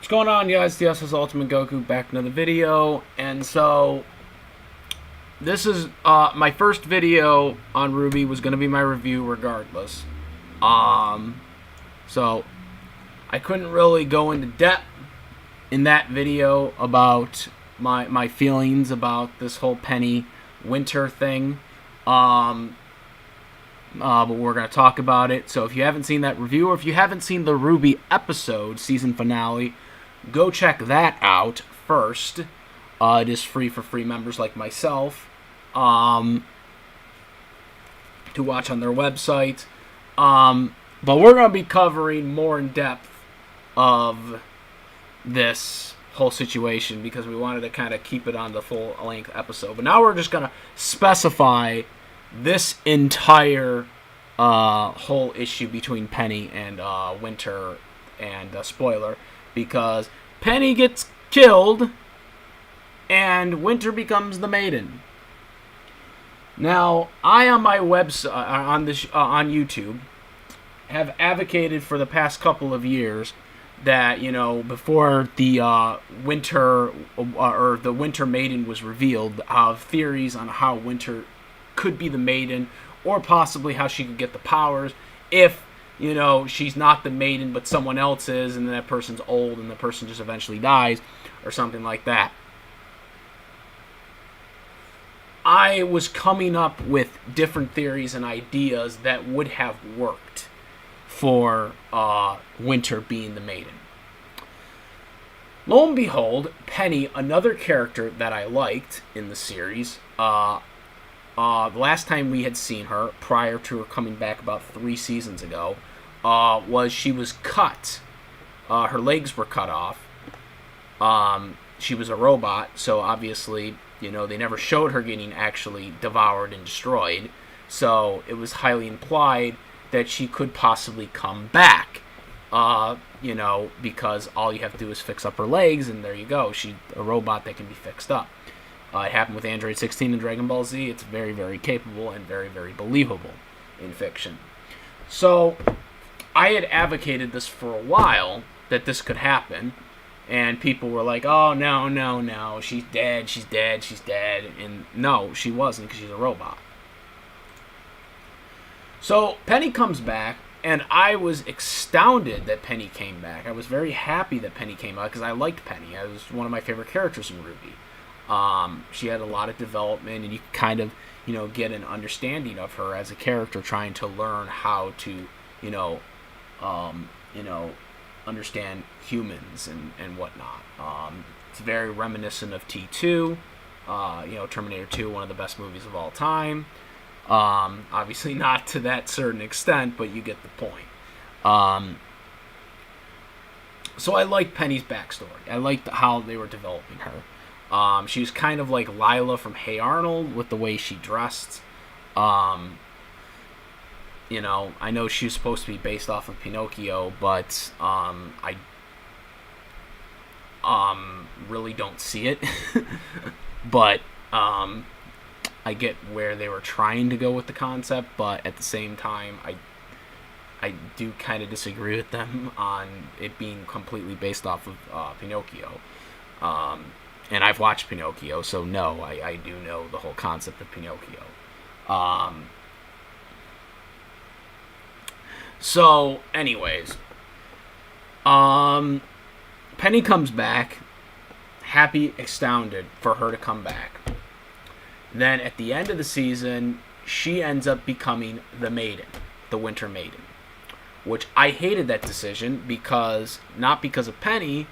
What's going on, guys? The SS Ultimate Goku back in another video, and so this is my first video on RWBY. Was going to be my review regardless. So I couldn't really go into depth in that video about my feelings about this whole Penny Winter thing. But we're going to talk about it. So if you haven't seen that review, or if you haven't seen the RWBY episode, season finale, go check that out first. It is free for free members like myself to watch on their website. But we're going to be covering more in depth of this whole situation because we wanted to kind of keep it on the full length episode. But now we're just going to specify this entire whole issue between Penny and Winter and spoiler, because Penny gets killed and Winter becomes the Maiden. Now, I on my website on YouTube have advocated for the past couple of years that, you know, before the Winter or the Winter Maiden was revealed, of theories on how Winter could be the Maiden, or possibly how she could get the powers if, you know, she's not the Maiden but someone else is, and then that person's old and the person just eventually dies or something like that. I was coming up with different theories and ideas that would have worked for Winter being the Maiden. Lo and behold, Penny, another character that I liked in the series, the last time we had seen her, prior to her coming back about 3 seasons ago, was she was cut. Her legs were cut off. She was a robot, so obviously, you know, they never showed her getting actually devoured and destroyed. So it was highly implied that she could possibly come back. You know, because all you have to do is fix up her legs, and there you go. She's a robot that can be fixed up. It happened with Android 16 in Dragon Ball Z. It's very, very capable and very, very believable in fiction. So I had advocated this for a while, that this could happen. And people were like, oh, no, she's dead. And no, she wasn't, because she's a robot. So Penny comes back, and I was astounded that Penny came back. I was very happy that Penny came out, because I liked Penny. I was one of my favorite characters in RWBY. She had a lot of development, and you kind of, you know, get an understanding of her as a character, trying to learn how to, understand humans and whatnot. It's very reminiscent of T2, Terminator 2, one of the best movies of all time. Obviously not to that certain extent, but you get the point. So I liked Penny's backstory. I liked how they were developing her. She was kind of like Lila from Hey Arnold with the way she dressed. You know, I know she was supposed to be based off of Pinocchio, but I really don't see it. But I get where they were trying to go with the concept, but at the same time, I do kind of disagree with them on it being completely based off of Pinocchio. And I've watched Pinocchio, so no, I do know the whole concept of Pinocchio. So, anyways, Penny comes back, happy, astounded for her to come back. Then at the end of the season, she ends up becoming the Maiden, the Winter Maiden, which I hated that decision, because not because of Penny,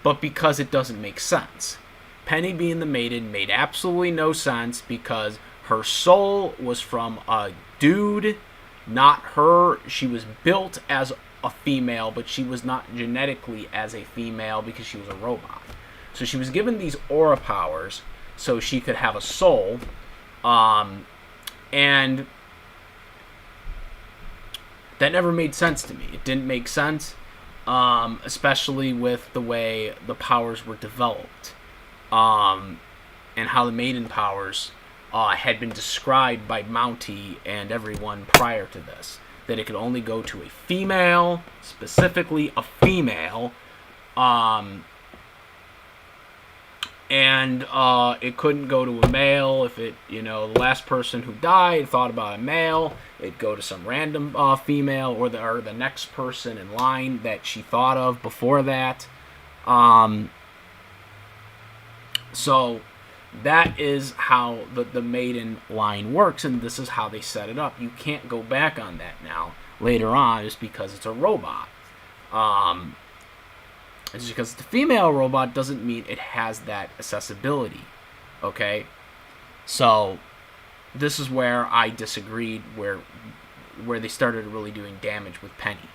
but because it doesn't make sense. Penny being the Maiden made absolutely no sense, because her soul was from a dude, not her. She was built as a female, but she was not genetically as a female because she was a robot. So she was given these aura powers so she could have a soul, and that never made sense to me. It didn't make sense, especially with the way the powers were developed, and how the Maiden powers had been described by Mountie and everyone prior to this, that it could only go to a female, specifically a female, And it couldn't go to a male if it, the last person who died thought about a male, it'd go to some random female or the next person in line that she thought of before that. So that is how the Maiden line works, and this is how they set it up. You can't go back on that now later on just because it's a robot. It's because it's a female robot doesn't mean it has that accessibility. Okay? So this is where I disagreed, where they started really doing damage with Penny.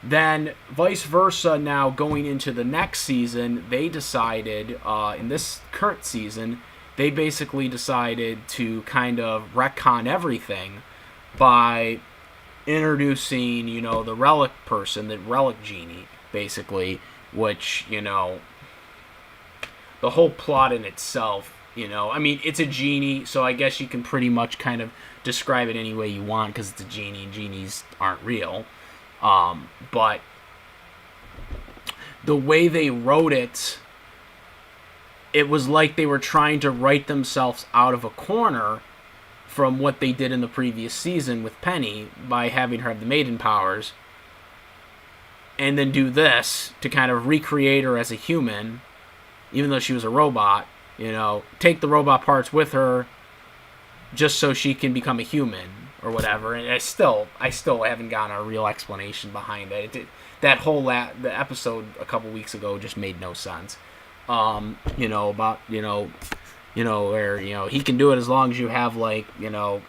Then, vice versa, now going into the next season, they decided, in this current season, they basically decided to kind of retcon everything by introducing, the relic person, the relic genie, basically, which, the whole plot in itself, I mean, it's a genie, so I guess you can pretty much kind of describe it any way you want, because it's a genie, and genies aren't real. But the way they wrote it, it was like they were trying to write themselves out of a corner from what they did in the previous season with Penny by having her have the Maiden powers, and then do this to kind of recreate her as a human, even though she was a robot, take the robot parts with her just so she can become a human or whatever. And I still haven't gotten a real explanation behind it. That whole the episode a couple weeks ago just made no sense. About where he can do it as long as you have like a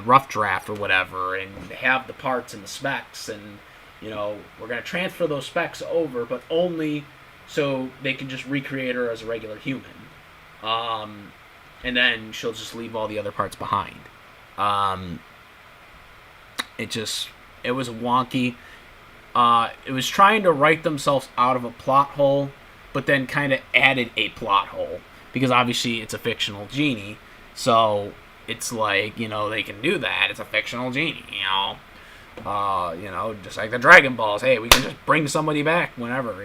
rough draft or whatever, and have the parts and the specs, and we're gonna transfer those specs over, but only so they can just recreate her as a regular human. And then she'll just leave all the other parts behind. It was wonky. It was trying to write themselves out of a plot hole, but then kind of added a plot hole, because obviously it's a fictional genie, so it's like, they can do that. It's a fictional genie, just like the Dragon Balls. Hey, we can just bring somebody back whenever,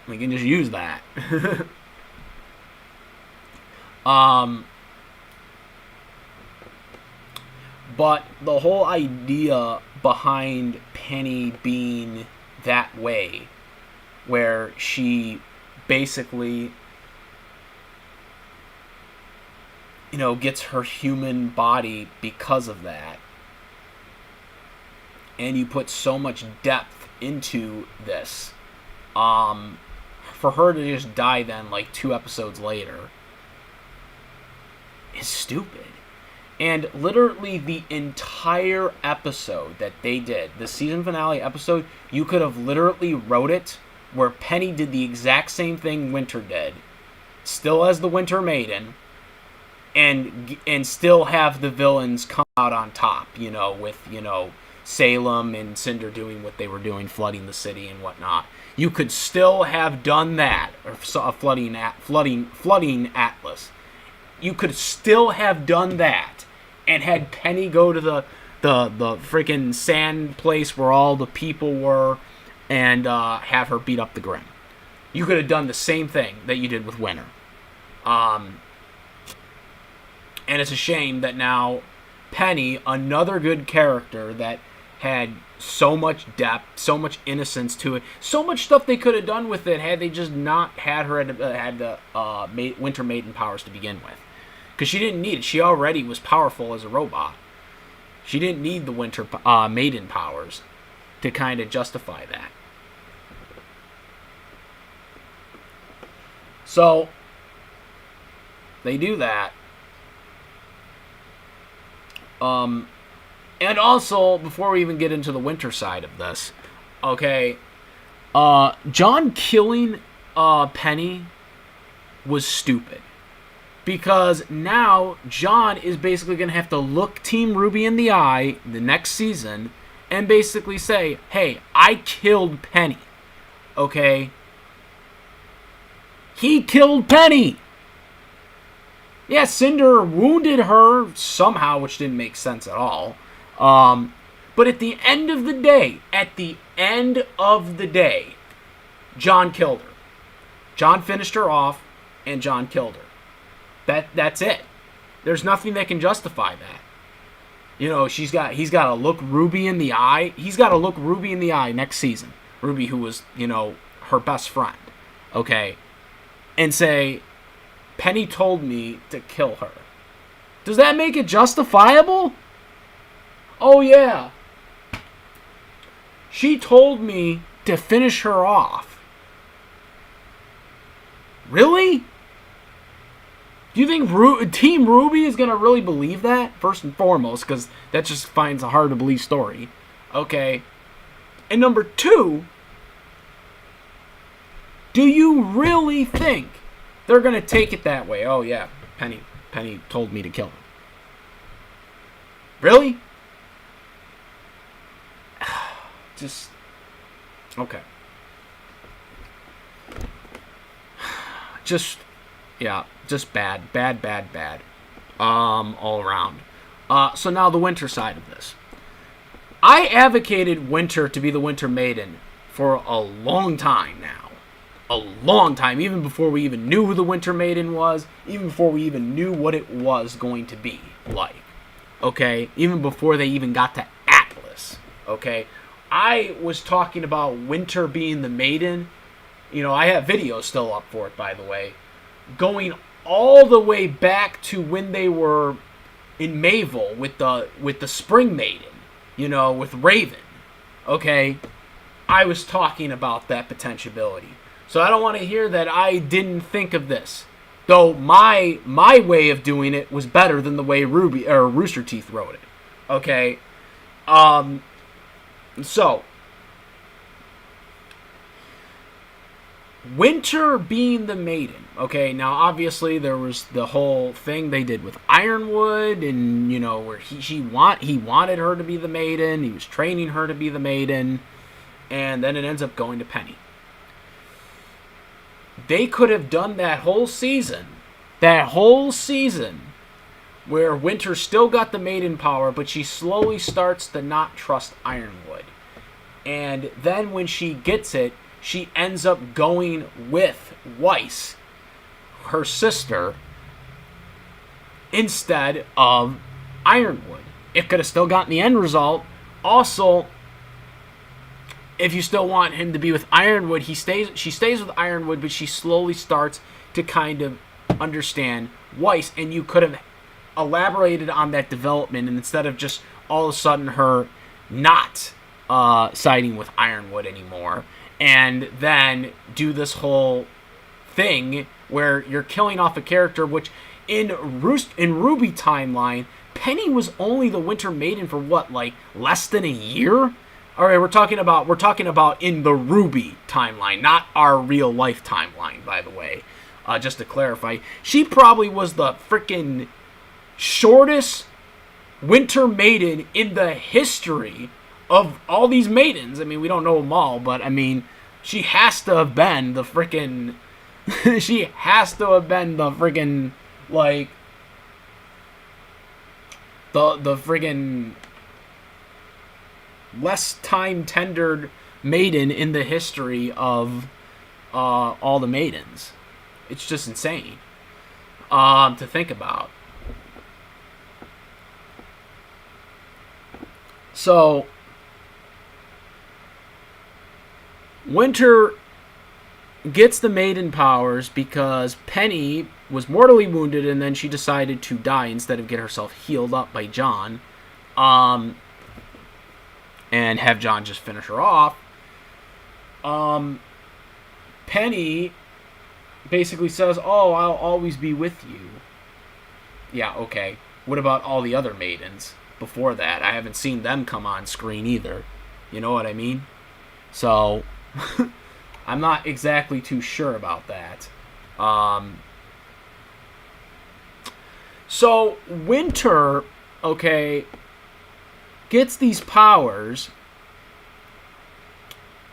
we can just use that. But the whole idea behind Penny being that way, where she basically, gets her human body because of that, and you put so much depth into this, for her to just die then, like 2 episodes later, is stupid. And literally the entire episode that they did, the season finale episode, you could have literally wrote it where Penny did the exact same thing Winter did, still as the Winter Maiden, and still have the villains come out on top, with, Salem and Cinder doing what they were doing, flooding the city and whatnot. You could still have done that, or flooding Atlas. You could still have done that, and had Penny go to the freaking sand place where all the people were, and have her beat up the Grimm. You could have done the same thing that you did with Winter. And it's a shame that now Penny, another good character that had so much depth, so much innocence to it, so much stuff they could have done with it had they just not had her had the Winter Maiden powers to begin with. Because she didn't need it. She already was powerful as a robot. She didn't need the Winter Maiden powers to kind of justify that. So, they do that. And also, before we even get into the Winter side of this, okay, John killing Penny was stupid. Because now John is basically going to have to look Team RWBY in the eye the next season and basically say, hey, I killed Penny. Okay? He killed Penny! Yeah, Cinder wounded her somehow, which didn't make sense at all. But at the end of the day, John killed her. John finished her off, and John killed her. That's it. There's nothing that can justify that. You know, he's got to look Ruby in the eye. He's got to look Ruby in the eye next season. Ruby, who was, you know, her best friend. Okay. And say, Penny told me to kill her. Does that make it justifiable? Oh, yeah. She told me to finish her off. Really? Do you think Team RWBY is going to really believe that? First and foremost, because that just finds a hard to believe story. Okay. And number two, do you really think they're going to take it that way? Oh, yeah, Penny told me to kill him. Really? Just, okay. Just bad. All around. So now the Winter side of this. I advocated Winter to be the Winter Maiden for a long time now. A long time, even before we even knew who the Winter Maiden was, even before we even knew what it was going to be like. Okay? Even before they even got to Atlas. Okay? I was talking about Winter being the Maiden. You know, I have videos still up for it, by the way. Going all the way back to when they were in Mayville with the Spring Maiden. You know, with Raven. Okay? I was talking about that potentiality. So I don't want to hear that I didn't think of this. Though my way of doing it was better than the way Ruby or Rooster Teeth wrote it. Okay? So Winter being the Maiden. Okay, now obviously there was the whole thing they did with Ironwood, and you know where he wanted her to be the Maiden. He was training her to be the Maiden, and then it ends up going to Penny. They could have done that whole season, where Winter still got the Maiden power, but she slowly starts to not trust Ironwood. And then when she gets it, she ends up going with Weiss, her sister, instead of Ironwood. It could have still gotten the end result. Also, if you still want him to be with Ironwood, she stays with Ironwood, but she slowly starts to kind of understand Weiss, and you could have elaborated on that development, and instead of just all of a sudden her not siding with Ironwood anymore, and then do this whole thing where you're killing off a character, which in RWBY timeline, Penny was only the Winter Maiden for what, like less than a year? All right, we're talking about in the RWBY timeline, not our real life timeline, by the way. Just to clarify, she probably was the freaking shortest Winter Maiden in the history of all these maidens. I mean, we don't know them all, but I mean, she has to have been the freaking. She has to have been the freaking like the friggin' less time tendered maiden in the history of all the maidens. It's just insane to think about. So Winter gets the maiden powers because Penny was mortally wounded, and then she decided to die instead of get herself healed up by John, and have John just finish her off. Penny basically says, "Oh, I'll always be with you." Yeah, okay. What about all the other maidens before that? I haven't seen them come on screen either. You know what I mean? So I'm not exactly too sure about that. So Winter, okay, gets these powers,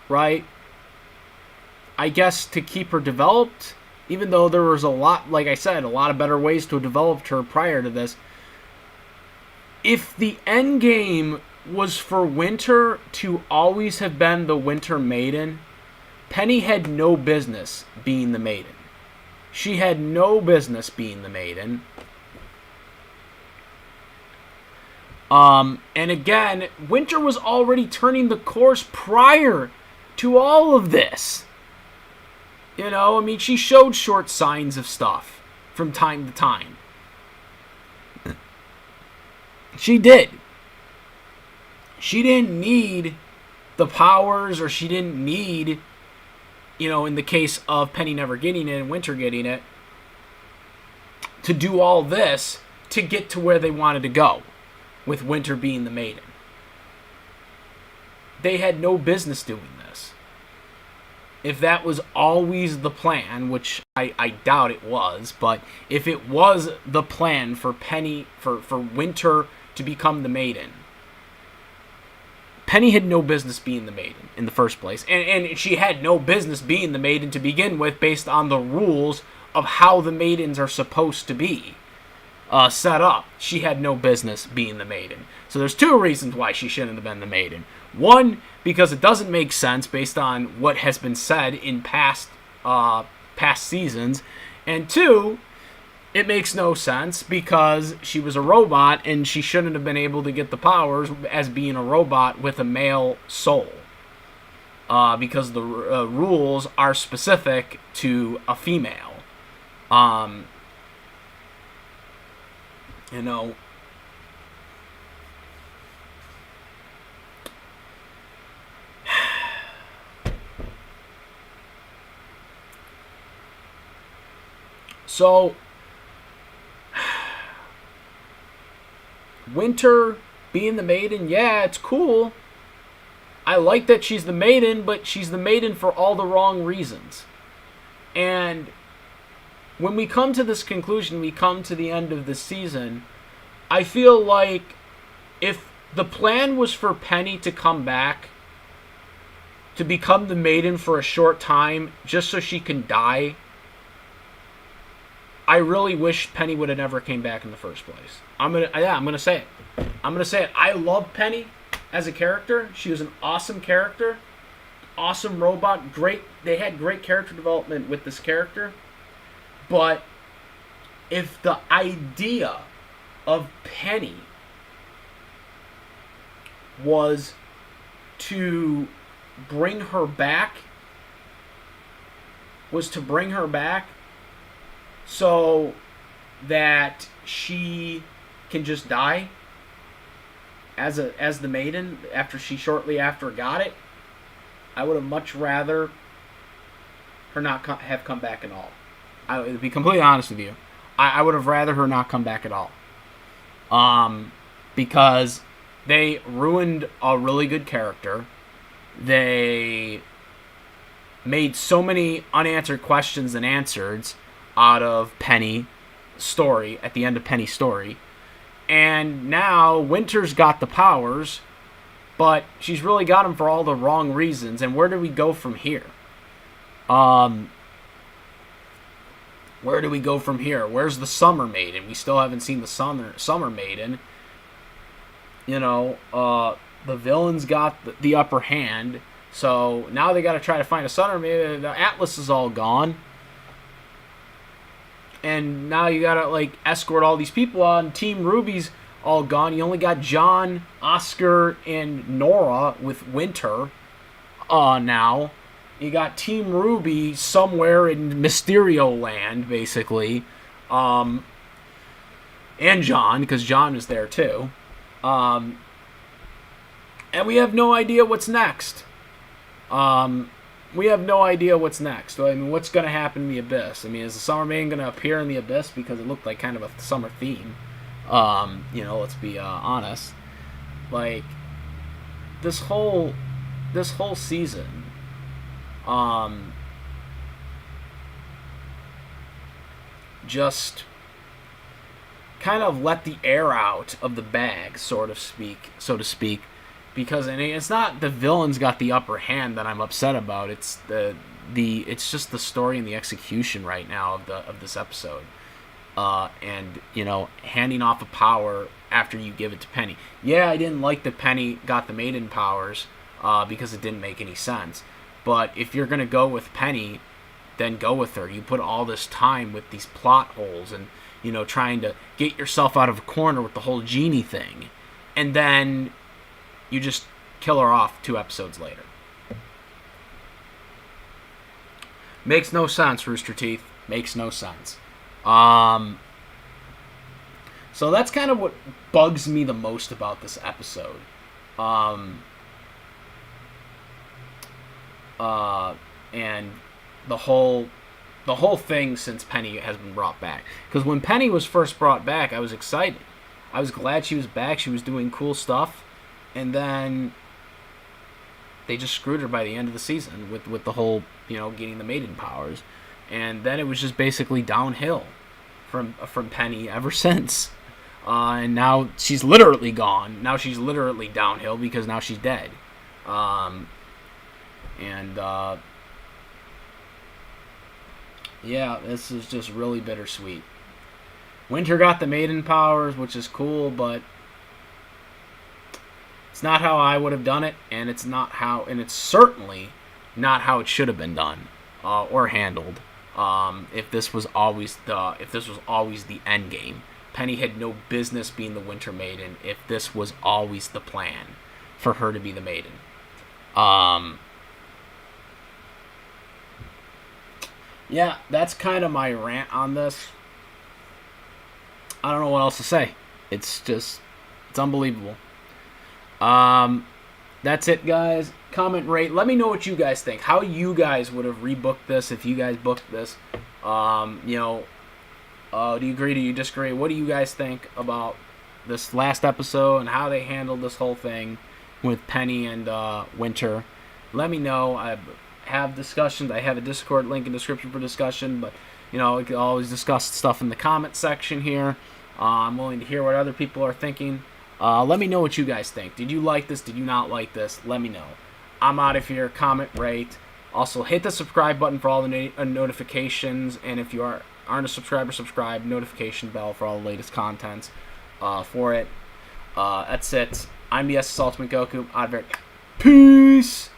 right? I guess to keep her developed, even though there was a lot, like I said, a lot of better ways to have developed her prior to this. If the end game was for Winter to always have been the Winter Maiden, Penny had no business being the Maiden. She had no business being the Maiden. And again, Winter was already turning the course prior to all of this. You know, I mean, she showed short signs of stuff from time to time. She did. She didn't need the powers, or she didn't need, you know, in the case of Penny never getting it and Winter getting it, to do all this to get to where they wanted to go, with Winter being the Maiden. They had no business doing this. If that was always the plan, which I doubt it was, but if it was the plan for Penny, for Winter to become the Maiden, Penny had no business being the Maiden in the first place. And she had no business being the Maiden to begin with, based on the rules of how the Maidens are supposed to be set up. She had no business being the Maiden. So there's two reasons why she shouldn't have been the Maiden. One, because it doesn't make sense based on what has been said in past seasons. And two, it makes no sense because she was a robot and she shouldn't have been able to get the powers as being a robot with a male soul. Because the rules are specific to a female. You know, so Winter being the Maiden, yeah, it's cool. I like that she's the Maiden, but she's the Maiden for all the wrong reasons. And when we come to this conclusion, we come to the end of the season, I feel like if the plan was for Penny to come back, to become the Maiden for a short time, just so she can die, I really wish Penny would have never came back in the first place. I'm gonna say it. I love Penny as a character. She was an awesome character, awesome robot. Great. They had great character development with this character. But if the idea of Penny was to bring her back, so that she can just die as the Maiden after she shortly after got it, I would have much rather her not have come back at all. To be completely honest with you, I would have rather her not come back at all. Because they ruined a really good character. They made so many unanswered questions and answers out of Penny's story, at the end of Penny's story. And now Winter's got the powers, but she's really got them for all the wrong reasons. And where do we go from here? Where do we go from here? Where's the Summer Maiden? We still haven't seen the Summer Maiden. You know, the villains got the upper hand, so now they got to try to find a Summer Maiden. The Atlas is all gone, and now you got to like escort all these people on. Team RWBY's all gone. You only got John, Oscar, and Nora with Winter. Now. You got Team RWBY somewhere in Mysterio Land, basically. And John, because John is there too. And we have no idea what's next. I mean, what's going to happen in the Abyss? I mean, is the Summer Maiden going to appear in the Abyss? Because it looked like kind of a summer theme. You know, let's be honest. Like, this whole season... just kind of let the air out of the bag, so to speak, because it's not the villains got the upper hand that I'm upset about. It's it's just the story and the execution right now of this episode, and you know, handing off of power after you give it to Penny. Yeah, I didn't like that Penny got the Maiden powers because it didn't make any sense. But if you're going to go with Penny, then go with her. You put all this time with these plot holes and, trying to get yourself out of a corner with the whole genie thing. And then you just kill her off 2 episodes later. Makes no sense, Rooster Teeth. Makes no sense. So that's kind of what bugs me the most about this episode. And the whole thing since Penny has been brought back. Because when Penny was first brought back, I was excited. I was glad she was back. She was doing cool stuff. And then they just screwed her by the end of the season with the whole, getting the maiden powers. And then it was just basically downhill from Penny ever since. And now she's literally gone. Now she's literally downhill because now she's dead. Yeah, this is just really bittersweet. Winter got the maiden powers, which is cool, but it's not how I would have done it, and it's certainly not how it should have been done or handled. If this was always the end game, Penny had no business being the Winter Maiden. If this was always the plan for her to be the maiden, yeah, that's kind of my rant on this. I don't know what else to say. It's unbelievable. That's it, guys. Comment, rate. Let me know what you guys think. How you guys would have rebooked this if you guys booked this. Do you agree? Do you disagree? What do you guys think about this last episode and how they handled this whole thing with Penny and Winter? Let me know. I have discussions. I have a Discord link in the description for discussion, but we can always discuss stuff in the comment section here. I'm willing to hear what other people are thinking. Let me know what you guys think. Did you like this? Did you not like this? Let me know. I'm out of here. Comment, rate. Also, hit the subscribe button for all the notifications. And if you aren't a subscriber, subscribe. Notification bell for all the latest contents for it. That's it. I'm the SS Ultimate Goku. Out of here. Peace!